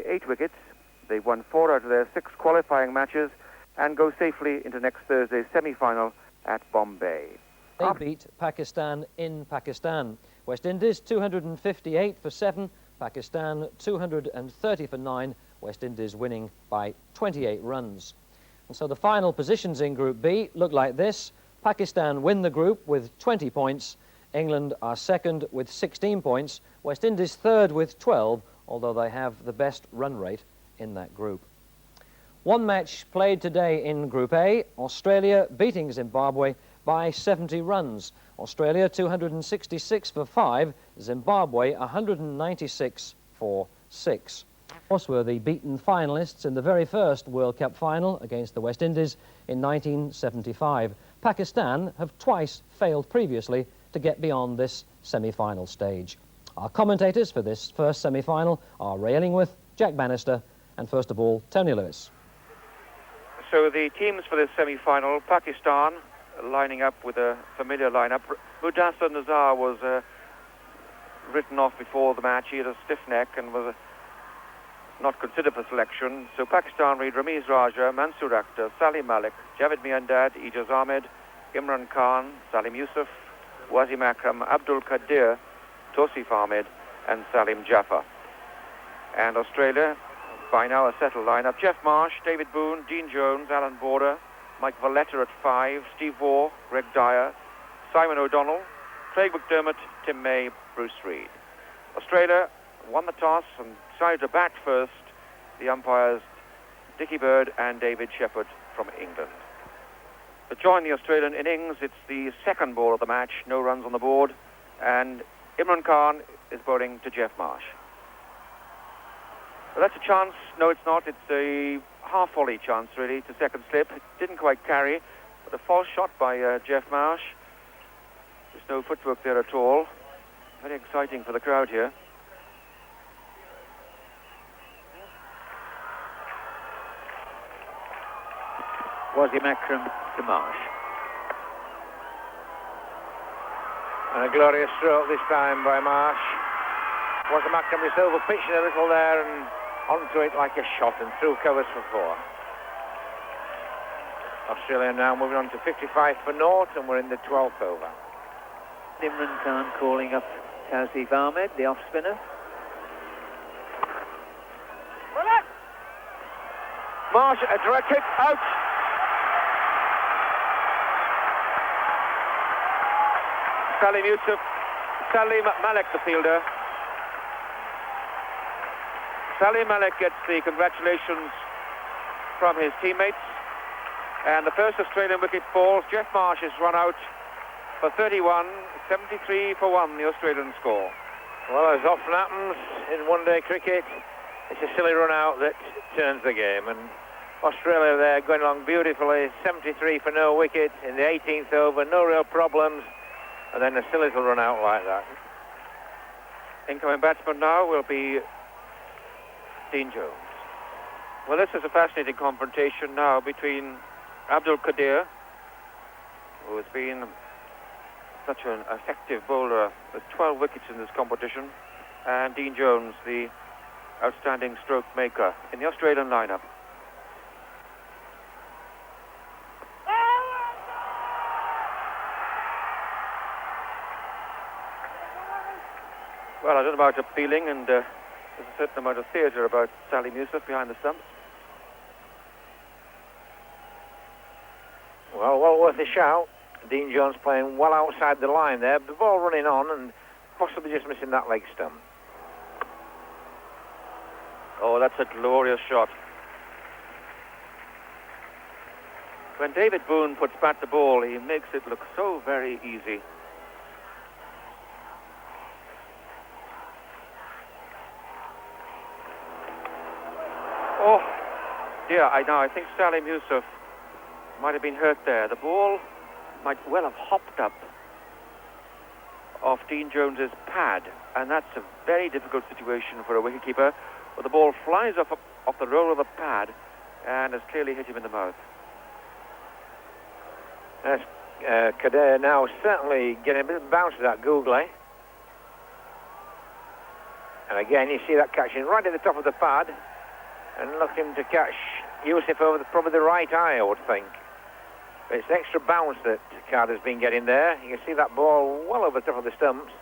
8 wickets. They've won 4 out of their 6 qualifying matches and go safely into next Thursday's semi-final at Bombay. They beat Pakistan in Pakistan. West Indies 258 for 7, Pakistan 230 for 9, West Indies winning by 28 runs. And so the final positions in Group B look like this. Pakistan win the group with 20 points, England are second with 16 points, West Indies third with 12, although they have the best run rate in that group. One match played today in Group A, Australia beating Zimbabwe by 70 runs. Australia 266 for 5, Zimbabwe 196 for 6. Those were the beaten finalists in the very first World Cup final against the West Indies in 1975. Pakistan have twice failed previously to get beyond this semi-final stage. Our commentators for this first semi-final are Ray Illingworth, Jack Bannister, and first of all, Tony Lewis. So the teams for this semi-final, Pakistan lining up with a familiar lineup. Mudassir Nazar was written off before the match. He had a stiff neck and was not considered for selection. So Pakistan read Ramiz Raja, Mansoor Akhtar, Salim Malik, Javed Miandad, Ijaz Ahmed, Imran Khan, Salim Yusuf, Wasim Akram, Abdul Qadir, Tosif Ahmed and Salim Jaffer. And Australia, by now a settled lineup: Jeff Marsh, David Boone, Dean Jones, Alan Border, Mike Valletta at 5, Steve Waugh, Greg Dyer, Simon O'Donnell, Craig McDermott, Tim May, Bruce Reid. Australia won the toss and decided to bat first. The umpires, Dickie Bird and David Shepherd from England. To join the Australian innings, it's the second ball of the match, no runs on the board, and Imran Khan is bowling to Jeff Marsh. Well, that's a chance. No, it's not. It's a half-volley chance, really, to second slip. It didn't quite carry, but a false shot by Jeff Marsh. There's no footwork there at all. Very exciting for the crowd here. Wasim Akram to Marsh. And a glorious stroke this time by Marsh. Wasim Akram just over-pitched a little there and onto it like a shot and through covers for 4. Australia now moving on to 55 for naught, and we're in the 12th over. Imran Khan calling up Tazif Ahmed, the off-spinner. Marsh, a direct hit, out! Salim Malik, the fielder. Salim Malik gets the congratulations from his teammates. And the first Australian wicket falls. Jeff Marsh is run out for 31, 73 for 1, the Australian score. Well, as often happens in one-day cricket, it's a silly run out that turns the game. And Australia there going along beautifully, 73 for no wicket in the 18th over, no real problems. And then a silly little run out like that. Incoming batsman now will be Dean Jones. Well, this is a fascinating confrontation now between Abdul Qadir, who has been such an effective bowler with 12 wickets in this competition, and Dean Jones, the outstanding stroke maker in the Australian lineup. Well, I don't know about appealing, and there's a certain amount of theatre about Salim Yusuf behind the stumps. Well worth a shout. Dean Jones playing well outside the line there. The ball running on and possibly just missing that leg stump. Oh, that's a glorious shot. When David Boone puts back the ball, he makes it look so very easy. Oh, dear, I think Salim Yusuf might have been hurt there. The ball might well have hopped up off Dean Jones's pad, and that's a very difficult situation for a wicketkeeper. But the ball flies off the roll of the pad and has clearly hit him in the mouth. Yes, Kader now certainly getting a bit of bounce to that googly. And again, you see that catching right at the top of the pad and looking to catch Yusuf over probably the right eye, I would think. But it's the extra bounce that Carter's been getting there. You can see that ball well over the top of the stumps.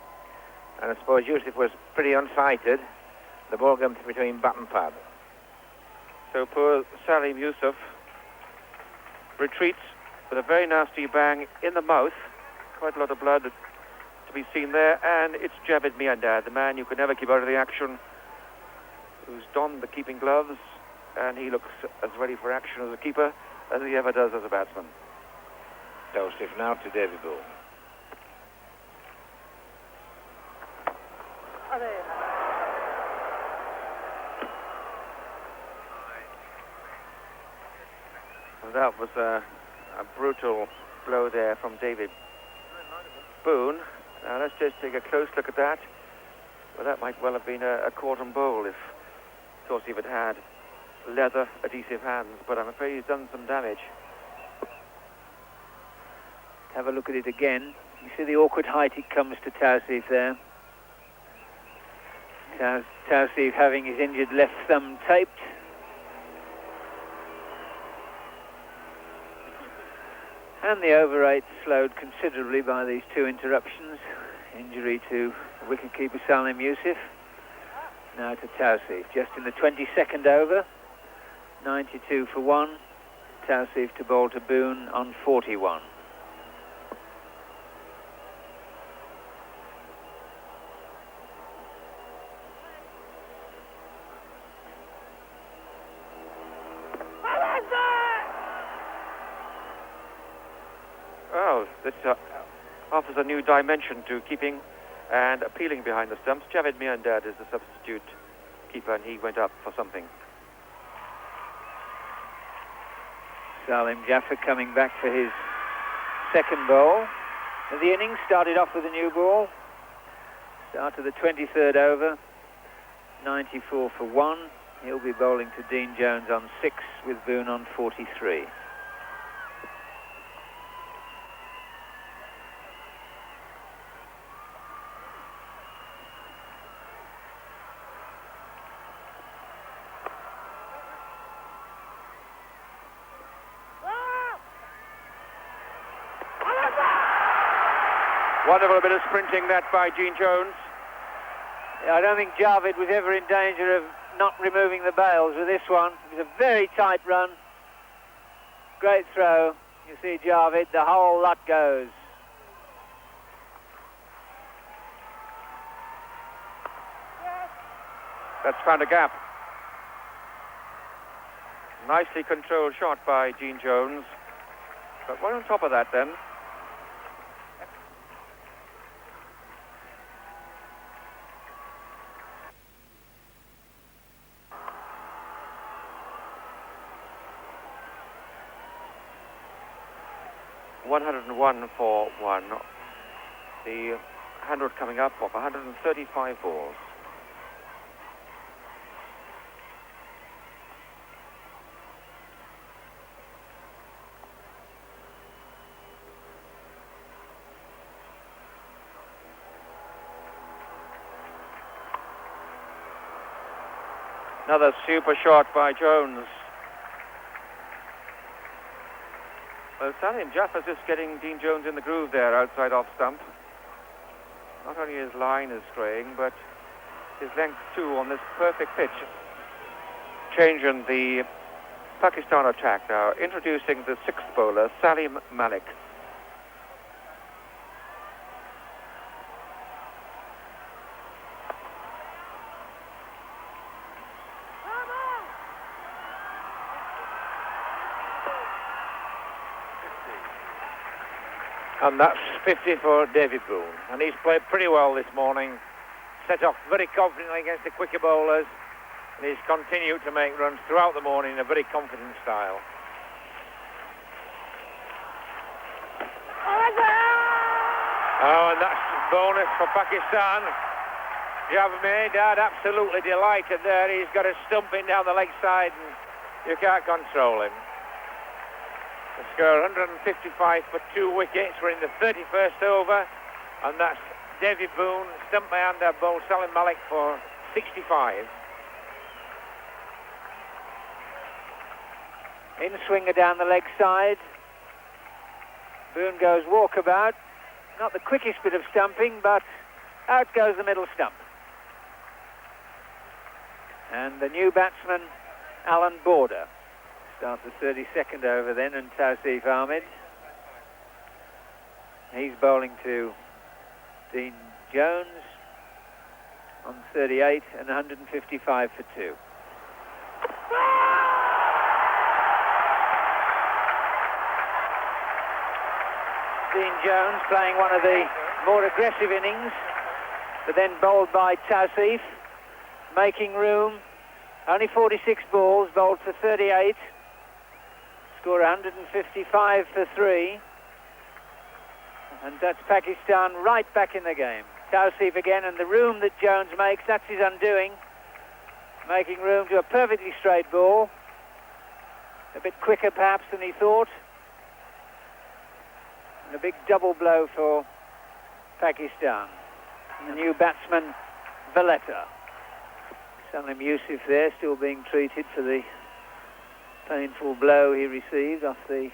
And I suppose Yusuf was pretty unsighted. The ball comes between bat and pad. So poor Salim Yusuf retreats with a very nasty bang in the mouth. Quite a lot of blood to be seen there. And it's Javed Miandad, the man you could never keep out of the action, who's donned the keeping gloves, and he looks as ready for action as a keeper as he ever does as a batsman. Joseph now to David Boone. Well, that was a brutal blow there from David Boone. Now let's just take a close look at that. Well, that might well have been a cordon bowl if it had leather adhesive hands, but I'm afraid he's done some damage. Have a look at it again. You see the awkward height it comes to Tawseef there. Tawseef having his injured left thumb taped. And the over 8 slowed considerably by these two interruptions. Injury to wicketkeeper Salim Yusuf. Now to Tawseef, just in the 22nd over. 92 for 1. Tawseef to bowl to Boone on 41. Well, this offers a new dimension to keeping and appealing behind the stumps. Javed Miandad is the substitute keeper, and he went up for something. Salim Jaffer coming back for his second ball. The innings started off with a new ball. Start of the 23rd over. 94 for 1. He'll be bowling to Dean Jones on 6 with Boone on 43. Wonderful bit of sprinting that by Dean Jones. I don't think Javed was ever in danger of not removing the bails with this one. It was a very tight run. Great throw. You see Javed, the whole lot goes. That's found a gap. Nicely controlled shot by Dean Jones. But one on top of that then. ...101 for 1. The 100 coming up of 135 balls. Another super shot by Jones. Well, Salim Jaffer's just getting Dean Jones in the groove there outside off stump. Not only his line is straying, but his length too on this perfect pitch. Changing the Pakistan attack now, introducing the sixth bowler, Salim Malik. And that's 50 for David Boone. And he's played pretty well this morning. Set off very confidently against the quicker bowlers. And he's continued to make runs throughout the morning in a very confident style. Oh, and that's bonus for Pakistan. Javed absolutely delighted there. He's got a stumping down the leg side and you can't control him. The score 155 for 2 wickets. We're in the 31st over, and that's David Boone, stump by hand, bowled Salim Malik for 65. In swinger down the leg side. Boone goes walkabout. Not the quickest bit of stumping, but out goes the middle stump. And the new batsman, Alan Border. Start the 32nd over then, and Tawseef Ahmed. He's bowling to Dean Jones on 38 and 155 for 2. Dean Jones playing one of the more aggressive innings, but then bowled by Tawseef, making room. Only 46 balls, bowled for 38. Score 155 for 3. And that's Pakistan right back in the game. Tawseef again, and the room that Jones makes, that's his undoing. Making room to a perfectly straight ball. A bit quicker perhaps than he thought. And a big double blow for Pakistan. And the new batsman, Valletta. Salim Yusuf there, still being treated for the painful blow he received off the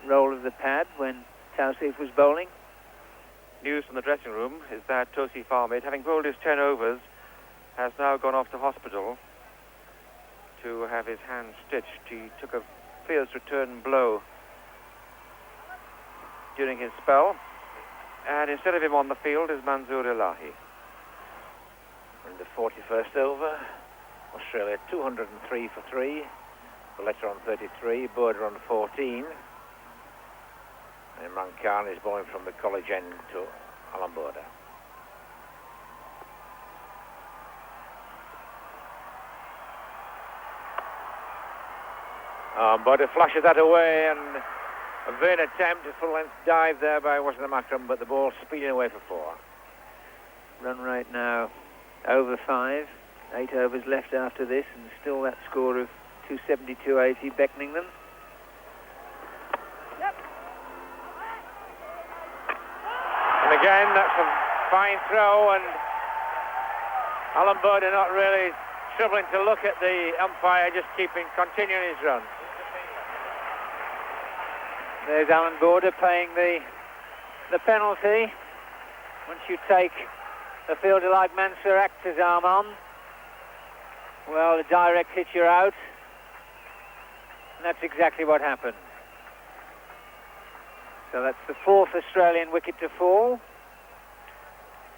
roll of the pad when Tawseef was bowling. News from the dressing room is that Tawseef Ahmed, having bowled his 10 overs, has now gone off to hospital to have his hand stitched. He took a fierce return blow during his spell, and instead of him on the field is Manzoor Elahi. In the 41st over, Australia 203 for 3. Valletta on 33, Border on 14. And Imran Khan is bowling from the college end to Alan Border. Border flashes that away, and a vain attempt, a full-length dive there by Wasim Akram, but the ball speeding away for 4. Run rate now over 5. 8 overs left after this, and still that score of 272.80 beckoning them. And again, that's a fine throw, and Alan Border not really troubling to look at the umpire, just continuing his run. There's Alan Border paying the penalty. Once you take a fielder like Mansour Akhtar's arm on, well, a direct hit, you're out. And that's exactly what happened. So that's the 4th Australian wicket to fall.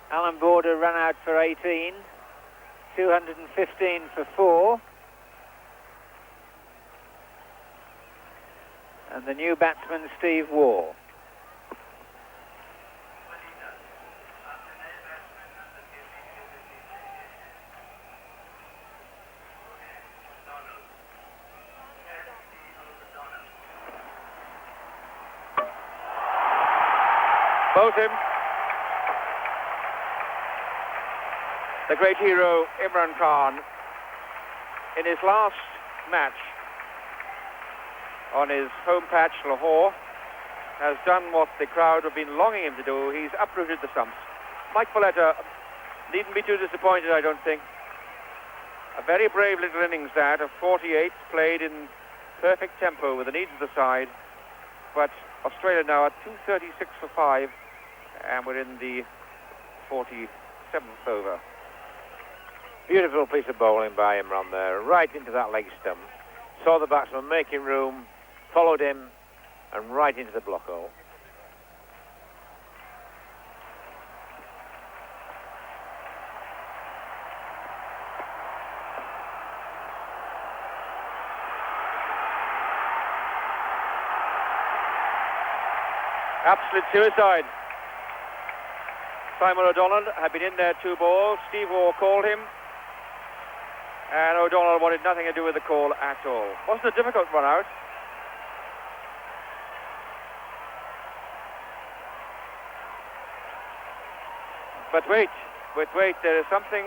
Alan Border run out for 18. 215 for 4. And the new batsman, Steve Waugh. Both him. The great hero, Imran Khan, in his last match on his home patch, Lahore, has done what the crowd have been longing him to do. He's uprooted the stumps. Mike Valletta needn't be too disappointed, I don't think. A very brave little innings that of 48, played in perfect tempo with the needs of the side. But Australia now at 236 for 5, and we're in the 47th over. Beautiful piece of bowling by Imran there, right into that leg stump. Saw the batsman making room, followed him, and right into the block hole. Absolute suicide. Simon O'Donnell had been in there 2 balls. Steve Waugh called him, and O'Donnell wanted nothing to do with the call at all. Wasn't a difficult run out. But wait, there is something.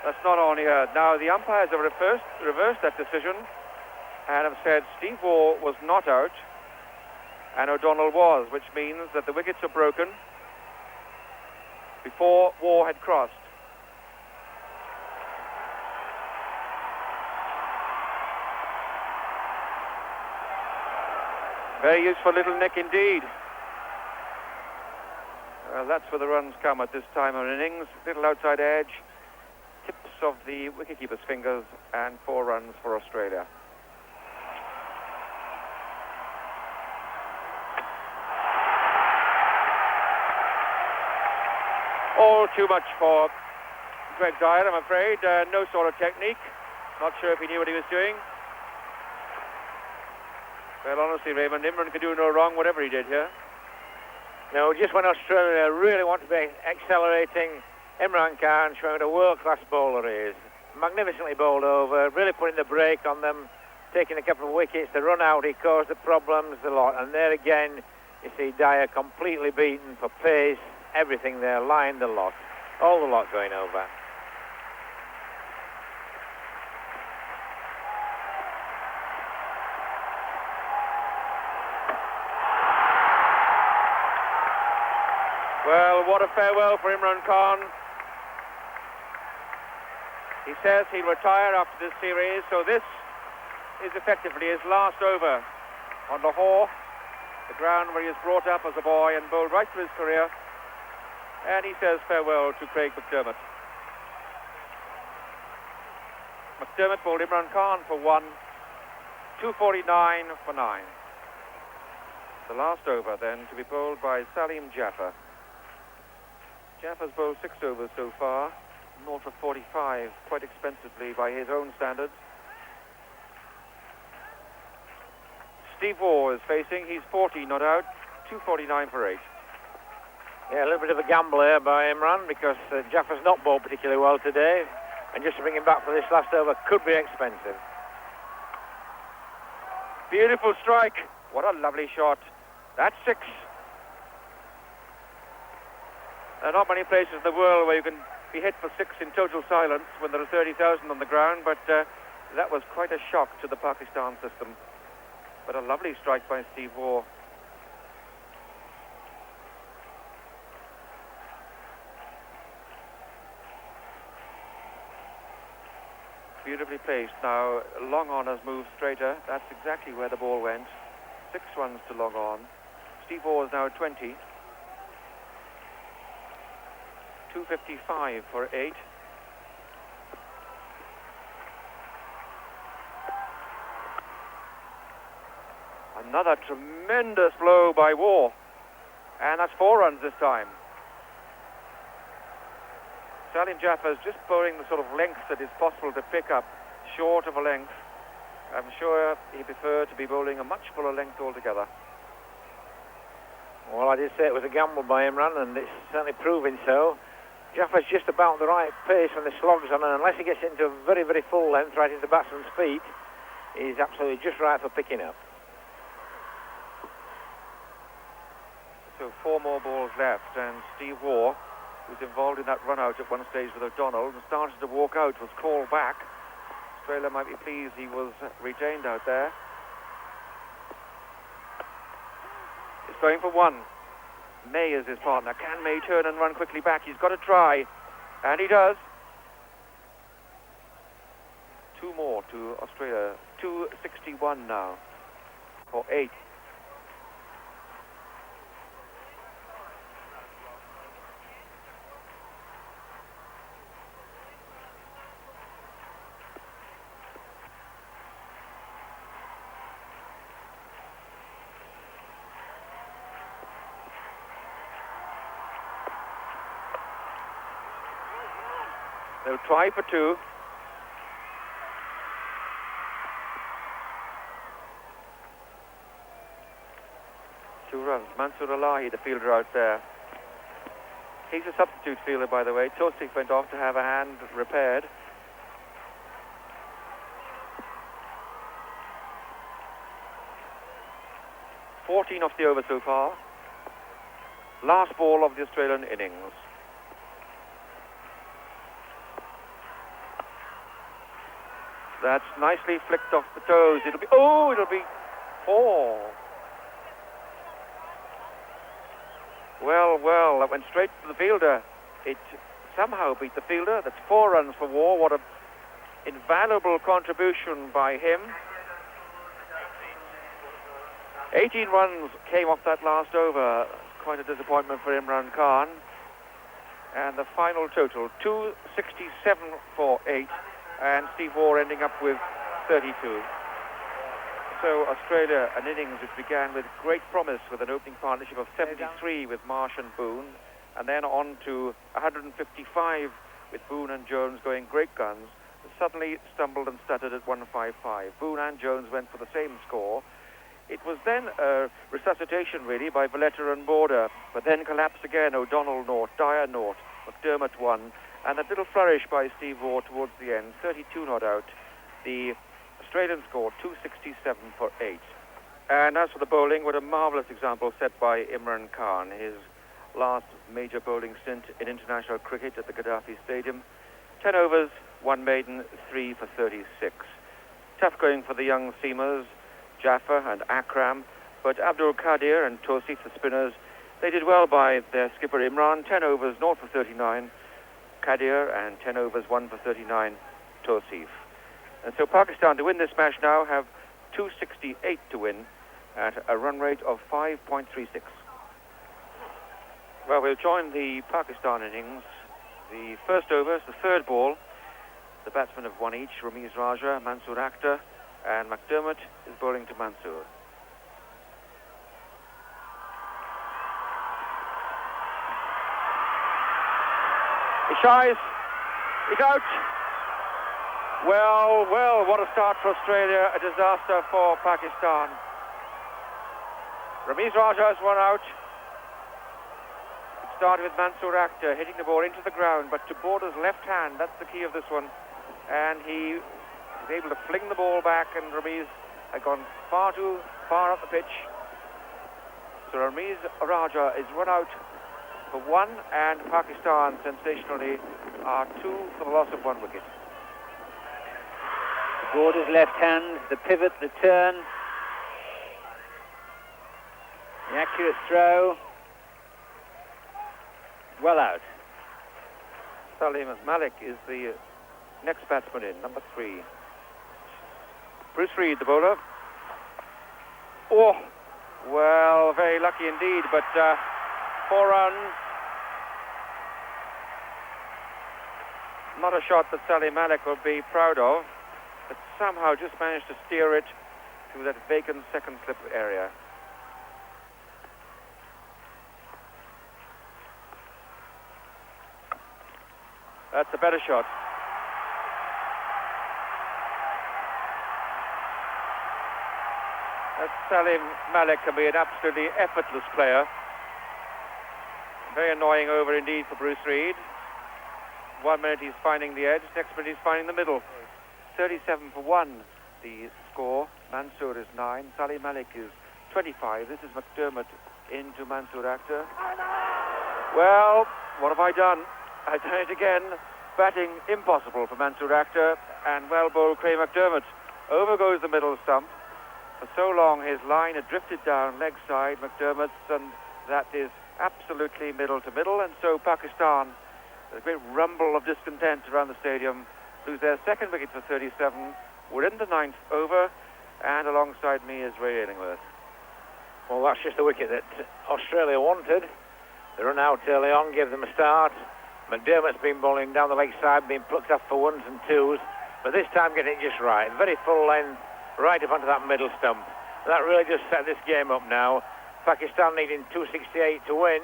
That's not on here. Now the umpires have reversed that decision and have said Steve Waugh was not out and O'Donnell was, which means that the wickets are broken before War had crossed. Very useful little nick indeed. That's where the runs come at this time of innings. Little outside edge, tips of the wicketkeeper's fingers, and 4 runs for Australia. All too much for Greg Dyer, I'm afraid. No sort of technique. Not sure if he knew what he was doing. Well, honestly, Raymond, Imran could do no wrong, whatever he did here. No, just when Australia really want to be accelerating, Imran Khan showing what a world-class bowler he is. Magnificently bowled over, really putting the brake on them, taking a couple of wickets. The run out, he caused the problems a lot. And there again, you see Dyer completely beaten for pace, everything there, line the lot. All the lot going over. Well, what a farewell for Imran Khan. He says he'll retire after this series, so this is effectively his last over on Lahore, the ground where he was brought up as a boy and bowled right through his career. And he says farewell to Craig McDermott. McDermott bowled Imran Khan for 1, 249 for 9. The last over then to be bowled by Salim Jaffer. Jaffer's bowled 6 overs so far, 0 for 45, quite expensively by his own standards. Steve Waugh is facing, he's 40 not out, 249 for 8. Yeah, a little bit of a gamble here by Imran because Jaffer's not bowled particularly well today, and just to bring him back for this last over could be expensive. Beautiful strike, what a lovely shot. That's 6. There are not many places in the world where you can be hit for 6 in total silence when there are 30,000 on the ground, but that was quite a shock to the Pakistan system. But a lovely strike by Steve Waugh. Beautifully placed. Now, long on has moved straighter. That's exactly where the ball went. 6 runs to long on. Steve Waugh is now 20. 255 for 8. Another tremendous blow by Waugh. And that's 4 runs this time. Salim Jaffer is just bowling the sort of length that is possible to pick up, short of a length. I'm sure he preferred to be bowling a much fuller length altogether. Well, I did say it was a gamble by Imran, and it's certainly proving so. Jaffer's just about the right pace when the slog's on, and unless he gets into a very, very full length right into the batsman's feet, he's absolutely just right for picking up. So 4 more balls left, and Steve Waugh, who's involved in that run-out at one stage with O'Donnell and started to walk out, was called back. Australia might be pleased he was retained out there. He's going for 1. May is his partner. Can May turn and run quickly back? He's got to try, and he does. 2 more to Australia. 261 now for 8. They'll try for 2. Two runs. Mansoor Alahi, the fielder out there. He's a substitute fielder, by the way. Tosik went off to have a hand repaired. $14 off the over so far. Last ball of the Australian innings. That's nicely flicked off the toes. It'll be 4. Well, that went straight to the fielder. It somehow beat the fielder. That's 4 runs for War. What an invaluable contribution by him. 18 runs came off that last over. Quite a disappointment for Imran Khan. And the final total, 267 for 8, and Steve Waugh ending up with 32. So Australia, an innings which began with great promise with an opening partnership of 73 with Marsh and Boon, and then on to 155 with Boon and Jones going great guns, suddenly stumbled and stuttered at 155. Boon and Jones went for the same score. It was then a resuscitation really by Valletta and Border, but then collapsed again. O'Donnell naught, Dyer naught, McDermott 1, and that little flourish by Steve Waugh towards the end, 32 not out. The Australian score 267 for 8. And as for the bowling, what a marvellous example set by Imran Khan, his last major bowling stint in international cricket at the Gaddafi Stadium. 10 overs, 1 maiden, 3 for 36. Tough going for the young seamers, Jaffa and Akram, but Abdul Qadir and Tosif, the spinners, they did well by their skipper Imran. 10 overs, 0 for 39, Qadir, and 10 overs, 1 for 39, Tosif. And so Pakistan, to win this match now, have 268 to win at a run rate of 5.36. Well, we'll join the Pakistan innings. The first over is the third ball. The batsmen have 1 each, Ramiz Raja, Mansoor Akhtar, and McDermott is bowling to Mansoor. He shies. He's out. Well, what a start for Australia. A disaster for Pakistan. Ramiz Raja has 1 out. It started with Mansoor Akhtar hitting the ball into the ground, but to Border's left hand. That's the key of this one. And he was able to fling the ball back, and Ramiz had gone far too far up the pitch. So Ramiz Raja is 1 out for 1, and Pakistan sensationally are 2 for the loss of 1 wicket. Border's left hand, the pivot, the turn, the accurate throw, well out. Salim Malik is the next batsman in, number 3. Bruce Reid, the bowler. Oh, well, very lucky indeed, but 4 runs. Not a shot that Salim Malik would be proud of, but somehow just managed to steer it to that vacant second slip area. That's a better shot. Salim Malik can be an absolutely effortless player. Very annoying over indeed for Bruce Reid. 1 minute he's finding the edge, next minute he's finding the middle. 37 for 1, the score. Mansoor is 9, Salim Malik is 25. This is McDermott into Mansoor Akhtar. Well, what have I done? I've done it again. Batting impossible for Mansoor Akhtar, and well bowled Craig McDermott. Over goes the middle stump. For so long his line had drifted down leg side, McDermott's, and that is absolutely middle to middle. And so Pakistan, a great rumble of discontent around the stadium, lose their second wicket for 37. We're in the 9th over, and alongside me is Ray Illingworth. Well, that's just the wicket that Australia wanted. They run out early on, gave them a start. McDermott's been bowling down the leg side, being plucked off for 1s and 2s, but this time getting it just right. Very full length, right up onto that middle stump. That really just set this game up now. Pakistan needing 268 to win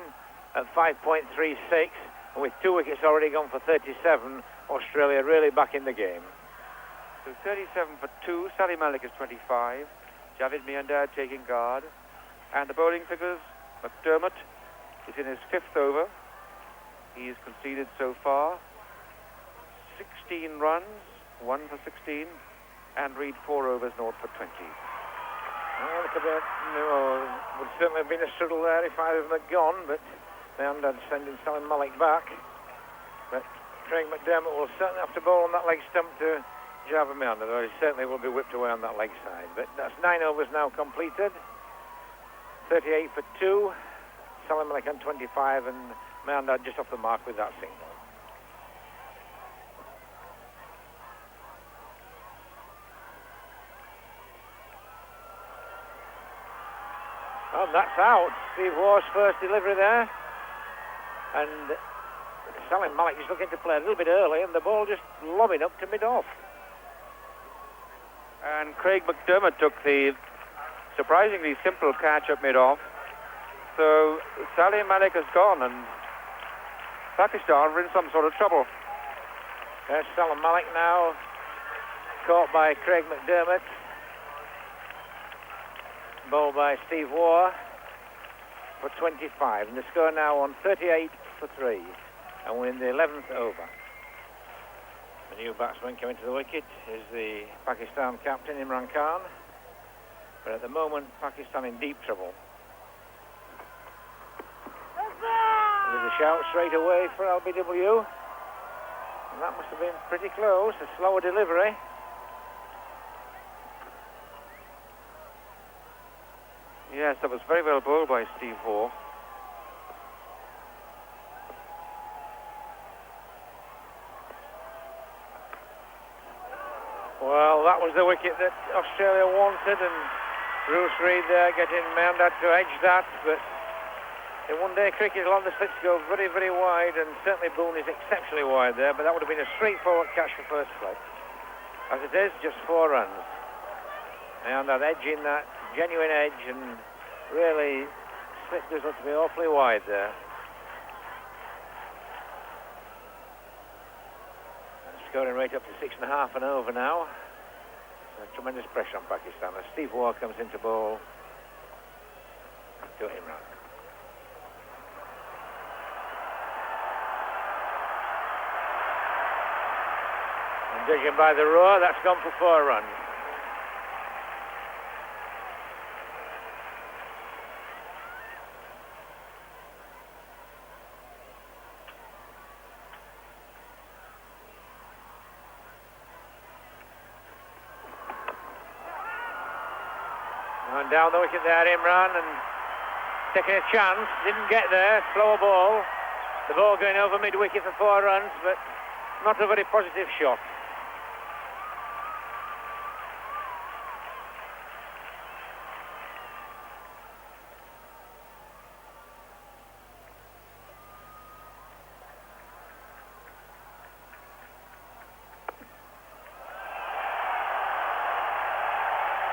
at 5.36, and with 2 wickets already gone for 37, Australia really back in the game. So 37 for 2, Salim Malik is 25, Javed Miandad taking guard, and the bowling figures, McDermott is in his 5th over. He's conceded so far 16 runs, 1 for 16, and Reid 4 overs, 0 for 20. Well, would certainly have been a struggle there if either of them had gone, but they ended up sending Salim Malik back. But Craig McDermott will certainly have to bowl on that leg stump to Javed Miandad, though he certainly will be whipped away on that leg side. But that's 9 overs now completed. 38 for 2. Salim Malik on 25 and Meandad just off the mark with that single. Oh, that's out. Steve Waugh's first delivery there. And Salim Malik just looking to play a little bit early, and the ball just lobbing up to mid-off. And Craig McDermott took the surprisingly simple catch at mid-off. So Salim Malik has gone, and Pakistan are in some sort of trouble. There's Salim Malik now, caught by Craig McDermott. Ball by Steve Waugh for 25, and the score now on 38 for 3, and we're in the 11th over. The new batsman coming to the wicket is the Pakistan captain Imran Khan, but at the moment Pakistan in deep trouble. There's a shout straight away for LBW, and that must have been pretty close, a slower delivery. Yes, that was very well bowled by Steve Waugh. Well, that was the wicket that Australia wanted, and Bruce Reid there getting Meandad to edge that, but in one-day cricket, a lot of the slits go very, very wide, and certainly Boone is exceptionally wide there, but that would have been a straightforward catch for first slip. As it is, just 4 runs. Meandad edging that genuine edge, and really slip does look to be awfully wide there. And scoring rate up to 6.5 and over now. So tremendous pressure on Pakistan as Steve Waugh comes into bowl to Imran. And judging by the roar, that's gone for 4 runs. And down the wicket there, Imran, and taking a chance, didn't get there, slower ball. The ball going over mid-wicket for 4 runs, but not a very positive shot.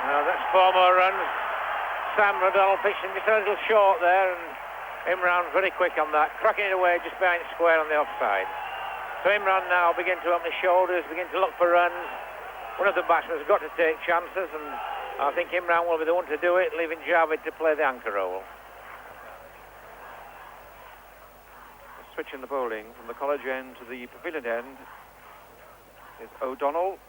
Now that's 4 more runs. Sam O'Donnell pitching just a little short there, and Imran very quick on that, cracking it away just behind square on the offside. So Imran now begin to open his shoulders, begin to look for runs. One of the batsmen has got to take chances, and I think Imran will be the one to do it, leaving Javed to play the anchor role. Switching the bowling from the college end to the pavilion end is O'Donnell.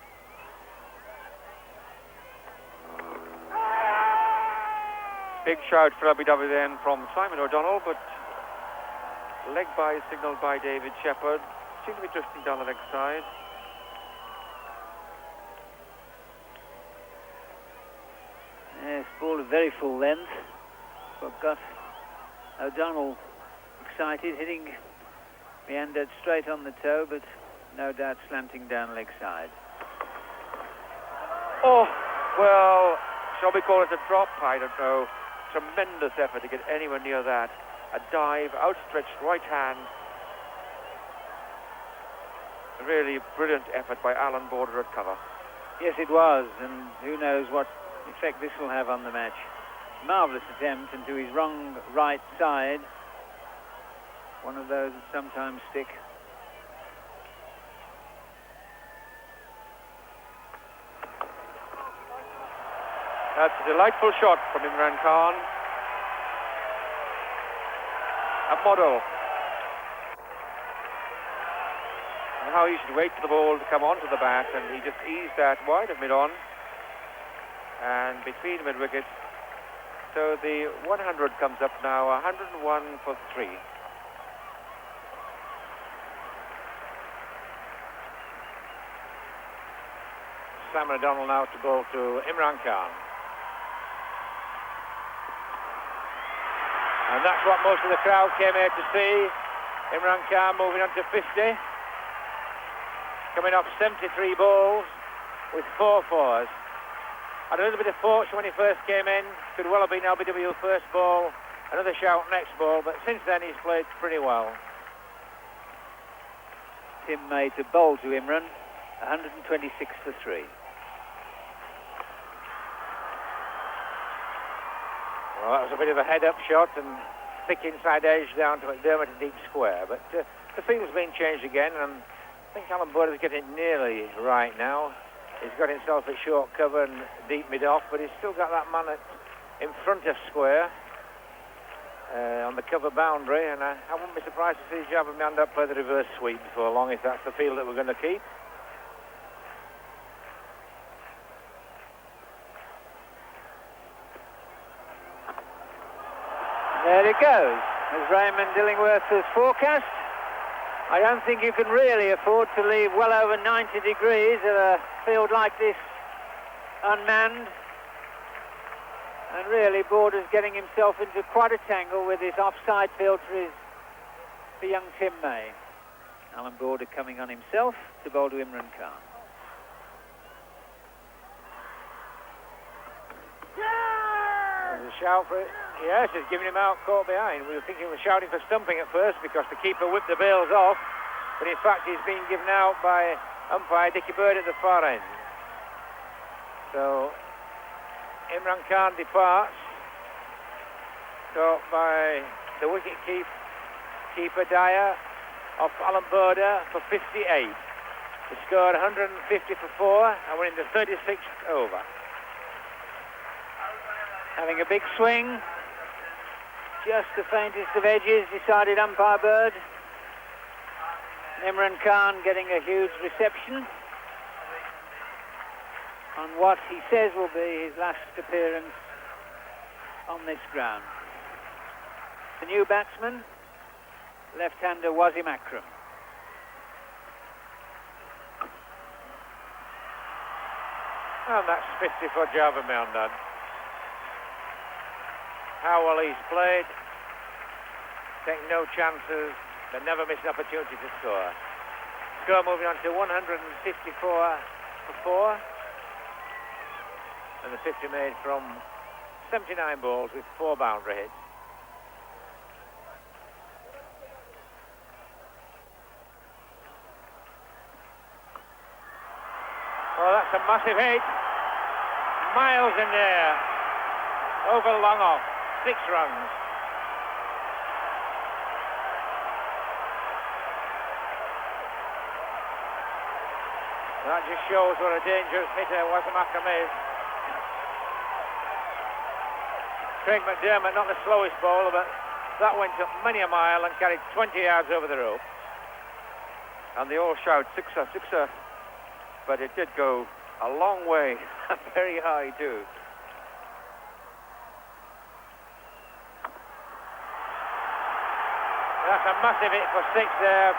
Big shout for LBW then from Simon O'Donnell, but leg by signalled by David Shepherd. Seemed to be drifting down the leg side. Yes, ball of very full length. But got O'Donnell excited, hitting Meandad straight on the toe, but no doubt slanting down leg side. Oh, well, shall we call it a drop? I don't know. Tremendous effort to get anywhere near that. A dive, outstretched right hand. A really brilliant effort by Alan Border at cover. Yes, it was, and who knows what effect this will have on the match. Marvellous attempt, and to his wrong right side. One of those that sometimes stick. That's a delightful shot from Imran Khan. A model. And how he should wait for the ball to come onto the bat, and he just eased that wide of mid-on and between mid-wicket. So the 100 comes up now, 101 for 3. Sam O'Donnell now to bowl to Imran Khan. And that's what most of the crowd came here to see. Imran Khan moving on to 50. Coming off 73 balls with 4 fours. Had a little bit of fortune when he first came in. Could well have been LBW first ball, another shout next ball, but since then he's played pretty well. Tim May to bowl to Imran, 126 for 3. Well, that was a bit of a head-up shot and thick inside edge down to McDermott in deep square, but the field's been changed again, and I think Alan Border's getting it nearly right now. He's got himself at short cover and deep mid-off, but he's still got that man in front of square on the cover boundary, and I wouldn't be surprised to see Java Mand up play the reverse sweep before long if that's the field that we're going to keep. There it goes, as Raymond Dillingworth has forecast. I don't think you can really afford to leave well over 90 degrees at a field like this unmanned. And really, Border's getting himself into quite a tangle with his offside field for young Tim May. Alan Border coming on himself to bowl to Imran Khan. There's a shout for it. Yes, he's giving him out, caught behind. We were thinking he was shouting for stumping at first because the keeper whipped the bails off, but in fact he's been given out by umpire Dickie Bird at the far end. So Imran Khan departs, caught by the wicket keeper Dyer off Alan Border for 58. He scored 150 for 4 and we're in the 36th over. Having a big swing. Just the faintest of edges, decided umpire Bird. Imran Khan getting a huge reception on what he says will be his last appearance on this ground. The new batsman, left-hander Wasim Akram. And that's 50 for Java Mehndad. How well he's played, taking no chances, but never missed an opportunity to score. Score moving on to 154 for 4. And the 50 made from 79 balls with 4 boundary hits. Oh, that's a massive hit. Miles in there. Over long off. 6 runs. That just shows what a dangerous hitter Wasim Akram is. Craig McDermott, not the slowest bowler, but that went up many a mile and carried 20 yards over the rope. And they all shout, sixer, sixer. But it did go a long way, very high too. That's a massive hit for 6 there,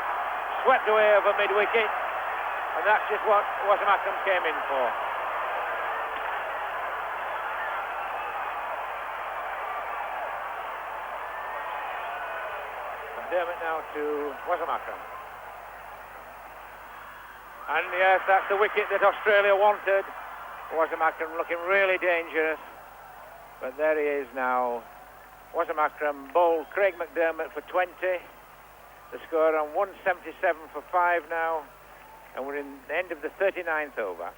swept away over mid-wicket, and that's just what Wasim Akram came in for. McDermott now to Wasim Akram. And yes, that's the wicket that Australia wanted. Wasim Akram looking really dangerous, but there he is now. Wasim Akram bowled Craig McDermott for 20. The score on 177 for 5 now, and we're in the end of the 39th over.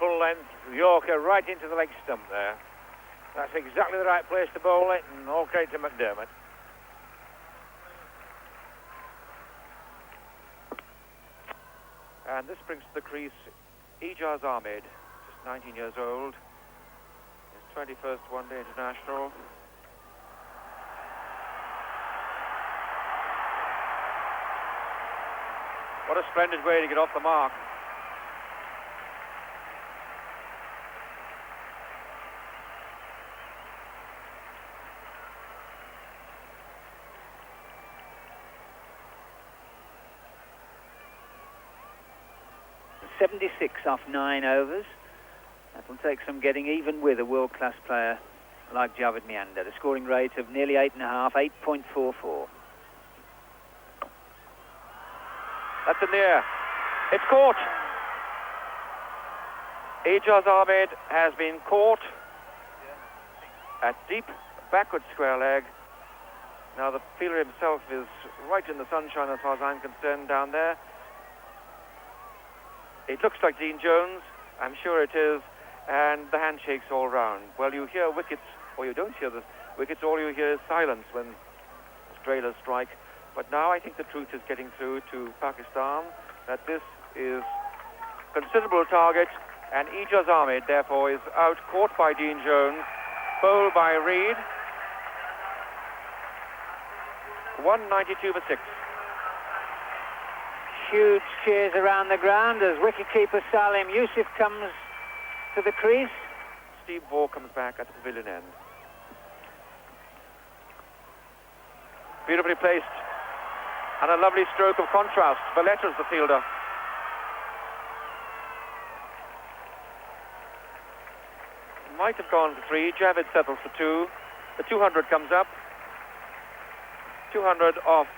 Full length Yorker right into the leg stump there. That's exactly the right place to bowl it, and all credit to McDermott. And this brings to the crease Ijaz Ahmed, just 19 years old. His 21st one-day international. What a splendid way to get off the mark. .76 off 9 overs. That'll take some getting even with a world-class player like Javed Miandad. A scoring rate of nearly 8.5, 8.44. That's in the air. It's caught. Ijaz Ahmed has been caught at deep backward square leg. Now the fielder himself is right in the sunshine as far as I'm concerned down there. It looks like Dean Jones, I'm sure it is, and the handshakes all round. Well, you hear wickets, or you don't hear the wickets, all you hear is silence when Australia strike. But now I think the truth is getting through to Pakistan that this is considerable target, and Ijaz Ahmed therefore is out, caught by Dean Jones, bowled by Reid. 192 for 6. Huge cheers around the ground as wicketkeeper Salim Yusuf comes to the crease. Steve Waugh comes back at the pavilion end. Beautifully placed, and a lovely stroke of contrast. Valletta's the fielder. Might have gone for 3. Javed settles for 2. The 200 comes up. 200 off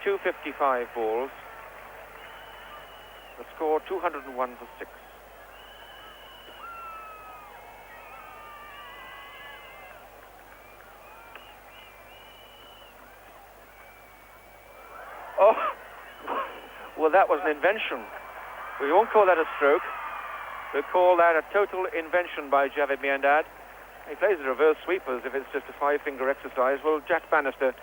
255 balls. The score 201 for 6. Oh, well, that was an invention. We won't call that a stroke. We'll call that a total invention by Javed Miandad. He plays the reverse sweepers if it's just a 5-finger exercise. Well, Jack Bannister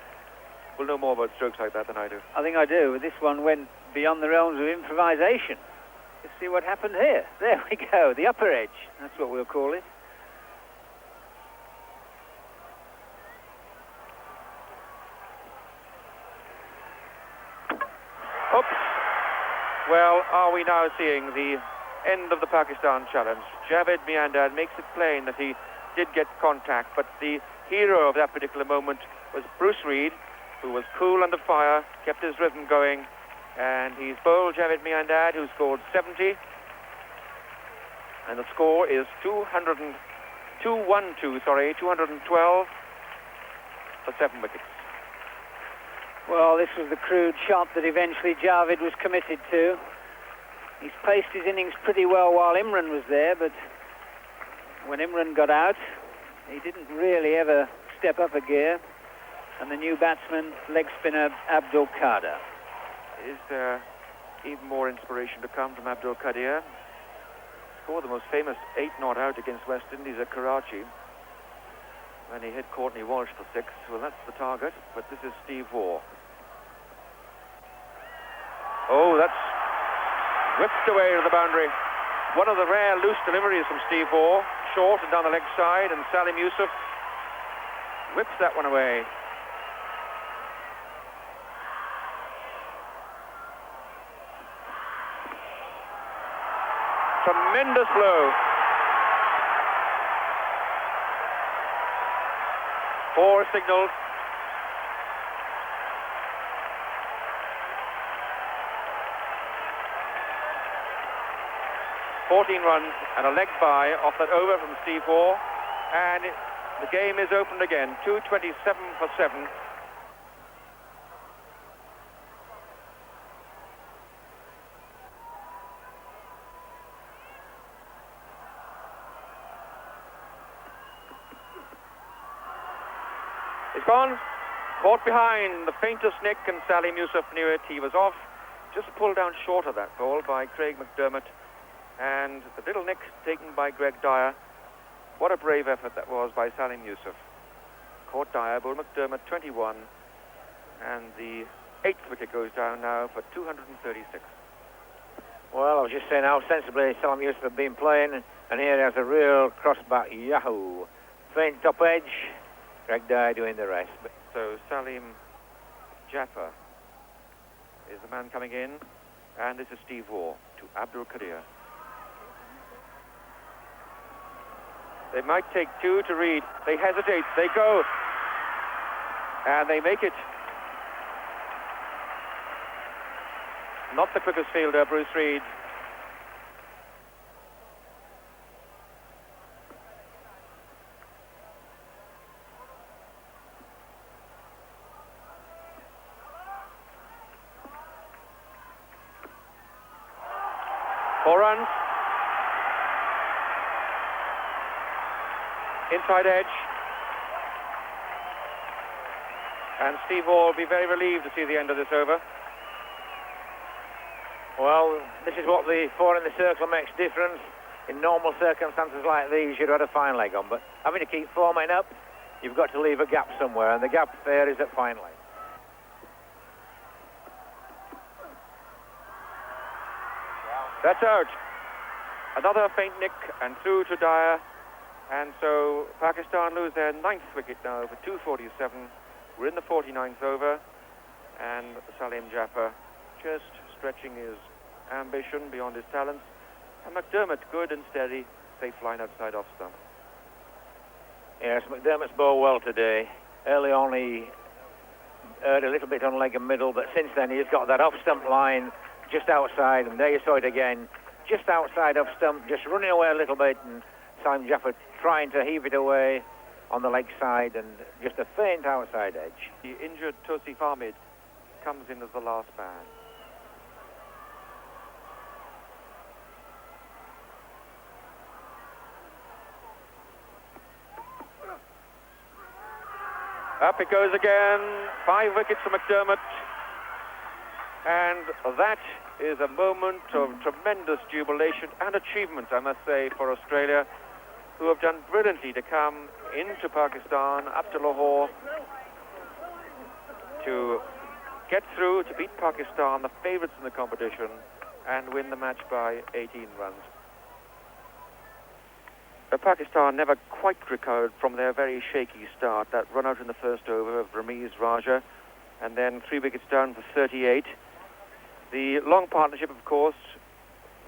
will know more about strokes like that than I do. I think I do. This one went beyond the realms of improvisation. Let's see what happened here. There we go, the upper edge. That's what we'll call it. Oops. Well, are we now seeing the end of the Pakistan challenge? Javed Miandad makes it plain that he did get contact, but the hero of that particular moment was Bruce Reid, who was cool under fire, kept his rhythm going, and he's bowled Javed Miandad, who scored 70, and the score is 212 for 7 wickets. Well, this was the crude shot that eventually Javed was committed to. He's paced his innings pretty well while Imran was there, but when Imran got out, he didn't really ever step up a gear. And the new batsman, leg spinner Abdul Qadir. Is there even more inspiration to come from Abdul Qadir? Scored the most famous 8 not out against West Indies at Karachi when he hit Courtney Walsh for 6. Well, that's the target, but this is Steve Waugh. Oh, that's whipped away to the boundary. One of the rare loose deliveries from Steve Waugh, short and down the leg side, and Salim Yusuf whips that one away. Tremendous blow. 4 signals. ...14 runs and a leg bye off that over from Steve Waugh, and the game is opened again. 227 for 7. It's gone, caught behind the faintest nick, and Salim Yusuf knew it. He was off, just pulled down short of that ball by Craig McDermott, and the little nick taken by Greg Dyer. What a brave effort that was by Salim Yusuf. Caught Dyer, bowled McDermott 21, and the 8th wicket goes down now for 236. Well, I was just saying how sensibly Salim Yusuf had been playing, and here he has a real crossback yahoo. Faint top edge, Greg Dyer doing the rest. So Salim Jaffer is the man coming in, and this is Steve Waugh to Abdul Qadir. They might take 2 to Reid. They hesitate. They go. And they make it. Not the quickest fielder, Bruce Reid. 4 runs. Inside edge. And Steve Hall will be very relieved to see the end of this over. Well, this is what the 4 in the circle makes difference. In normal circumstances like these, you'd have had a fine leg on, but having to keep 4 men up, you've got to leave a gap somewhere, and the gap there is at fine leg. That's out. Another faint nick and through to Dyer. And so Pakistan lose their 9th wicket now for 247. We're in the 49th over. And Salim Jaffer just stretching his ambition beyond his talents. And McDermott good and steady. Safe line outside off stump. Yes, McDermott's bowled well today. Early on he earned a little bit on leg and middle, but since then he's got that off stump line just outside, and there you saw it again, just outside off stump, just running away a little bit, and Salim Jaffer trying to heave it away on the leg side, and just a faint outside edge. The injured Tosif Ahmed comes in as the last man. Up it goes again, 5 wickets for McDermott. And that is a moment of tremendous jubilation and achievement, I must say, for Australia, who have done brilliantly to come into Pakistan, up to Lahore, to get through, to beat Pakistan, the favourites in the competition, and win the match by 18 runs. Pakistan never quite recovered from their very shaky start. That run out in the first over of Ramiz Raja, and then 3 wickets down for 38. The long partnership, of course,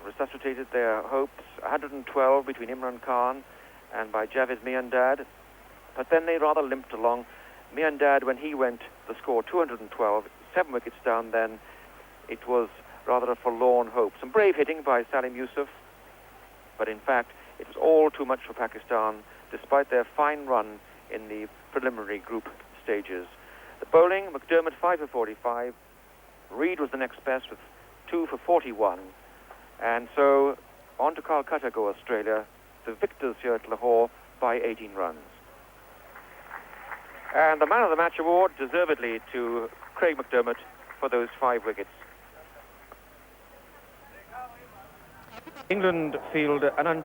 resuscitated their hopes. 112 between Imran Khan and by Javed Miandad. But then they rather limped along. Miandad, when he went, the score 212, 7 wickets down then. It was rather a forlorn hope. Some brave hitting by Salim Yusuf, but in fact, it was all too much for Pakistan, despite their fine run in the preliminary group stages. The bowling, McDermott 5 for 45. Reed was the next best with 2 for 41. And so on to Calcutta go Australia, the victors here at Lahore by 18 runs. And the man of the match award deservedly to Craig McDermott for those 5 wickets. England field an